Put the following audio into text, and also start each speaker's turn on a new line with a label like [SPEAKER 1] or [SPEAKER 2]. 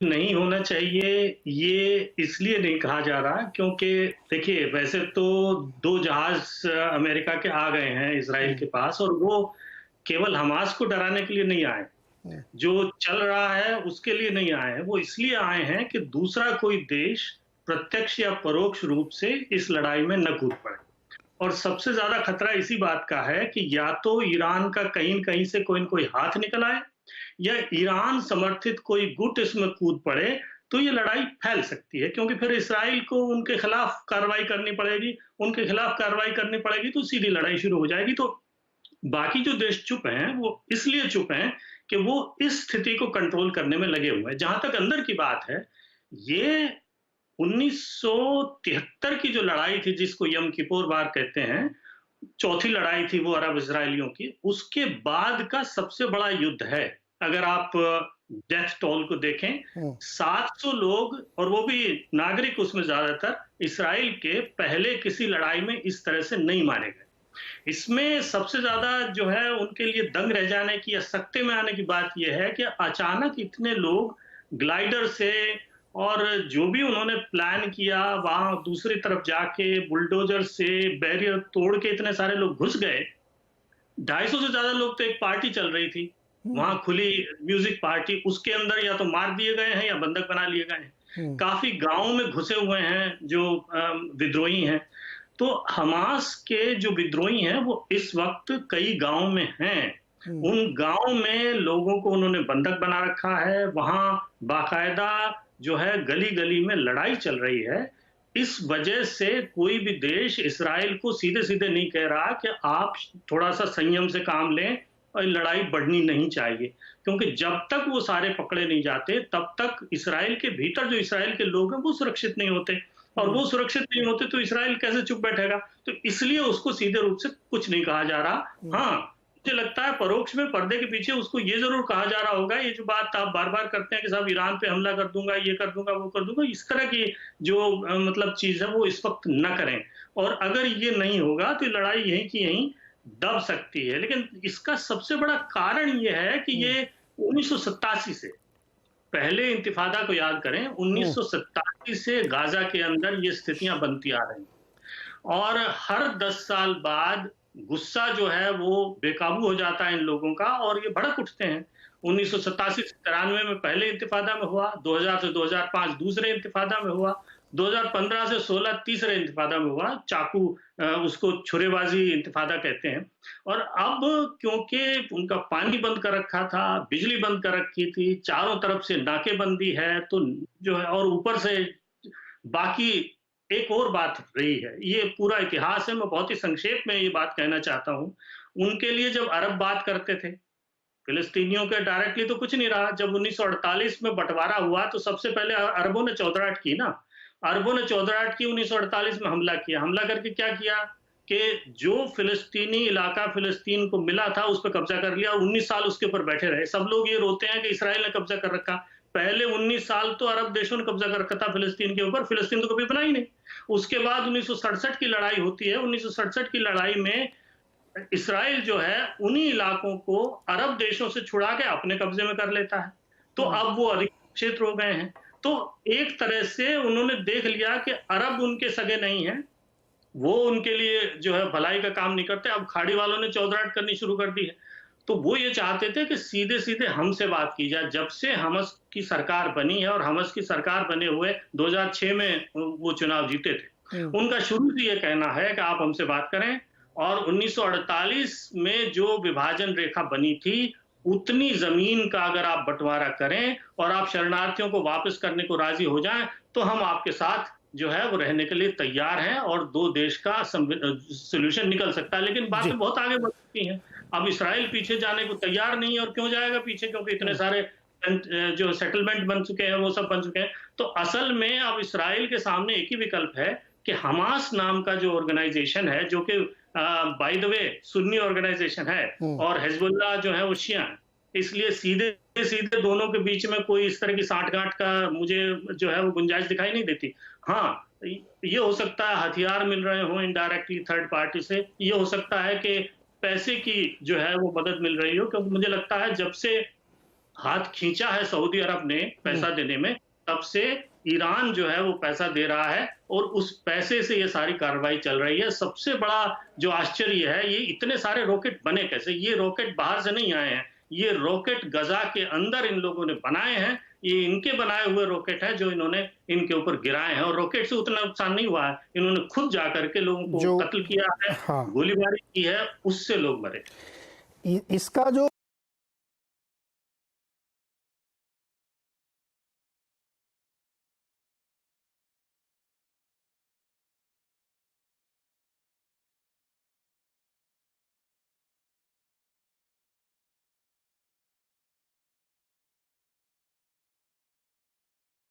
[SPEAKER 1] नहीं होना चाहिए, ये इसलिए नहीं कहा जा रहा क्योंकि देखिए वैसे तो 2 जहाज़ अमेरिका के आ गए हैं इज़राइल
[SPEAKER 2] हुँ,
[SPEAKER 1] के पास और वो केवल हमास को डराने के लिए नहीं आए।
[SPEAKER 2] हुँ,
[SPEAKER 1] जो चल रहा है उसके लिए नहीं आए हैं, वो इसलिए आए हैं कि दूसरा कोई देश प्रत्यक्ष या परोक्ष रूप से इस लड़ाई में न कूद पड़े। और सबसे ज़्यादा खतरा इसी बात का है कि या तो ईरान का कहीं न कहीं से कोई न कोई हाथ निकल आए या ईरान समर्थित कोई गुट इसमें कूद पड़े, तो ये लड़ाई फैल सकती है क्योंकि फिर इस्राइल को उनके खिलाफ कार्रवाई करनी पड़ेगी, उनके खिलाफ कार्रवाई करनी पड़ेगी तो सीधी लड़ाई शुरू हो जाएगी। तो बाकी जो देश चुप हैं, वो इसलिए चुप हैं कि वो इस स्थिति को कंट्रोल करने में लगे हुए हैं। जहाँ तक अंदर की बात है, ये 1973 की जो लड़ाई थी जिसको यम किप्पुर वार कहते हैं, चौथी लड़ाई थी वो अरब-इज़राइलियों की, उसके बाद का सबसे बड़ा युद्ध है। अगर आप डेथ टोल को देखें,
[SPEAKER 2] हुँ,
[SPEAKER 1] 700 लोग और वो भी नागरिक उसमें ज़्यादातर इस्राइल के पहले किसी लड़ाई में इस तरह से नहीं मारे गए। इसमें सबसे ज़्यादा जो है उनके लिए दंग रह जाने की या सकते में आने की बात ये है कि अचानक इतने लोग ग्लाइडर से और जो भी उन्होंने प्लान किया वहाँ दूसरी तरफ जाके बुलडोज़र से बैरियर तोड़ के इतने सारे लोग घुस गए। 250 से ज़्यादा लोग तो एक पार्टी चल रही थी,
[SPEAKER 2] हुँ,
[SPEAKER 1] वहाँ खुली म्यूज़िक पार्टी, उसके अंदर या तो मार दिए गए हैं या बंधक बना लिए गए हैं।
[SPEAKER 2] हुँ,
[SPEAKER 1] काफ़ी गाँव में घुसे हुए हैं जो विद्रोही हैं। तो हमास के जो विद्रोही हैं वो इस वक़्त कई गाँव में हैं।
[SPEAKER 2] हुँ,
[SPEAKER 1] उन गाँव में लोगों को उन्होंने बंधक बना रखा है, वहाँ बाकायदा जो है गली-गली में लड़ाई चल रही है। इस वजह से कोई भी देश इस्राइल को सीधे-सीधे नहीं कह रहा कि आप थोड़ा-सा संयम से काम लें और लड़ाई बढ़नी नहीं चाहिए। क्योंकि जब तक वो सारे पकड़े नहीं जाते, तब तक इस्राइल के भीतर जो इस्राइल के लोग हैं, वो सुरक्षित नहीं होते। और
[SPEAKER 2] हुँ,
[SPEAKER 1] वो सुरक्षित नहीं होते तो इस्राइल कैसे चुप बैठेगा? तो इसलिए उसको सीधे रूप से कुछ नहीं कहा जा रहा।
[SPEAKER 2] हुँ,
[SPEAKER 1] हाँ, मुझे लगता है परोक्ष में पर्दे के पीछे उसको ये ज़रूर कहा जा रहा होगा, ये जो बात आप बार-बार करते हैं कि साहब ईरान पे हमला कर दूँगा, ये कर दूँगा, वो कर दूँगा, इस तरह की जो मतलब चीज़ है वो इस वक़्त ना करें। और अगर ये नहीं होगा तो लड़ाई यहीं की यहीं दब सकती है। लेकिन इसका सबसे बड़ा कारण ये है कि
[SPEAKER 2] हुँ,
[SPEAKER 1] ये 1987 से पहले इंतिफादा को याद करें,
[SPEAKER 2] हुँ,
[SPEAKER 1] 1987 से गाज़ा के अंदर ये स्थितियाँ बनती आ रही हैं और हर 10 साल बाद गुस्सा जो है वो बेकाबू हो जाता है इन लोगों का और ये भड़क उठते हैं। 1987 से 93 में पहले इंतिफादा में हुआ, 2000 से 2005 दूसरे इंतिफादा में हुआ, 2015 से 16 तीसरे इंतिफादा में हुआ, चाकू उसको छुरेबाज़ी इंतिफादा कहते हैं। और अब क्योंकि उनका पानी बंद कर रखा था, बिजली बंद कर रखी थी, चारों तरफ से नाकेबंदी है, तो जो है और ऊपर से बाकी एक और बात रही है, ये पूरा इतिहास है, मैं बहुत ही संक्षेप में ये बात कहना चाहता हूँ। उनके लिए जब अरब बात करते थे, फिलिस्तीनियों के डायरेक्टली तो कुछ नहीं रहा। जब 1948 में बँटवारा हुआ, तो सबसे पहले अरबों ने चौधराहट की ना। अरबों ने चौधराहट की, 1948 में हमला किया। हमला करके क्या किया कि जो फिलिस्तीनी इलाका फिलिस्तीन को मिला था, उस पे कब्ज़ा कर लिया और 19 साल उसके ऊपर बैठे रहे। सब लोग ये रोते हैं कि इसराइल ने कब्ज़ा कर रखा। पहले 19 साल तो अरब देशों ने कब्ज़ा कर रखा था फिलिस्तीन के ऊपर, फिलिस्तीन तो कभी बना ही नहीं। उसके बाद 1967 की लड़ाई होती है, 1967 की लड़ाई में इसराइल जो है उन्हीं इलाकों को अरब देशों से छुड़ा के अपने कब्जे में कर लेता है। तो
[SPEAKER 2] हुँ,
[SPEAKER 1] अब वो अधिक क्षेत्र हो गए हैं। तो एक तरह से उन्होंने देख लिया कि अरब उनके सगे नहीं हैं, वो उनके लिए जो है भलाई का काम नहीं करते। अब खाड़ी वालों ने चौधराहट करनी शुरू कर दी है। तो वो ये चाहते थे कि सीधे-सीधे हमसे बात की जाए। जब से हमास की सरकार बनी है और हमास की सरकार बने हुए 2006 में वो चुनाव जीते थे।
[SPEAKER 2] हुँ,
[SPEAKER 1] उनका शुरू से ये कहना है कि आप हमसे बात करें और 1948 में जो विभाजन रेखा बनी थी, उतनी ज़मीन का अगर आप बँटवारा करें और आप शरणार्थियों को वापस करने को राज़ी हो जाएँ, तो हम आपके साथ जो है वो रहने के लिए तैयार हैं और 2 देश का सॉल्यूशन निकल सकता है। लेकिन
[SPEAKER 2] जी,
[SPEAKER 1] बातें बहुत आगे बढ़ चुकी हैं। अब इसराइल पीछे जाने को तैयार नहीं है और क्यों जाएगा पीछे क्योंकि इतने
[SPEAKER 2] हुँ,
[SPEAKER 1] सारे जो सेटलमेंट बन चुके हैं, वो सब बन चुके हैं। तो असल में अब इसराइल के सामने एक ही विकल्प है कि हमास नाम का जो ऑर्गेनाइज़ेशन है, जो कि by the way Sunni organisation है
[SPEAKER 2] हुँ,
[SPEAKER 1] और हिज़्बुल्लाह जो है वो शिया है। इसलिए सीधे-सीधे दोनों के बीच में कोई इस तरह की साँठ-गाँठ का मुझे जो है वो गुंजाइश दिखाई नहीं देती। हाँ, ये हो सकता है हथियार मिल रहे हों इनडायरेक्टली थर्ड पार्टी से, ये हो सकता है कि पैसे की जो है वो मदद मिल रही हो क्योंकि मुझे लगता है जब से हाथ खींचा है सऊदी अरब ने पैसा देने में, तब से ईरान जो है वो पैसा दे रहा है और उस पैसे से ये सारी कार्रवाई चल रही है। सबसे बड़ा जो आश्चर्य है, ये इतने सारे रॉकेट बने कैसे? ये रॉकेट बाहर से नहीं आए हैं, ये रॉकेट गजा के अंदर इन लोगों ने बनाए हैं। ये इनके बनाए हुए रॉकेट है जो इन्होंने इनके ऊपर गिराए हैं, और रॉकेट से उतना नुकसान नहीं हुआ है। इन्होंने खुद जाकर के लोगों को
[SPEAKER 2] जो
[SPEAKER 1] कत्ल किया है,
[SPEAKER 2] हाँ
[SPEAKER 1] गोलीबारी की है, उससे लोग मरे।
[SPEAKER 2] इसका जो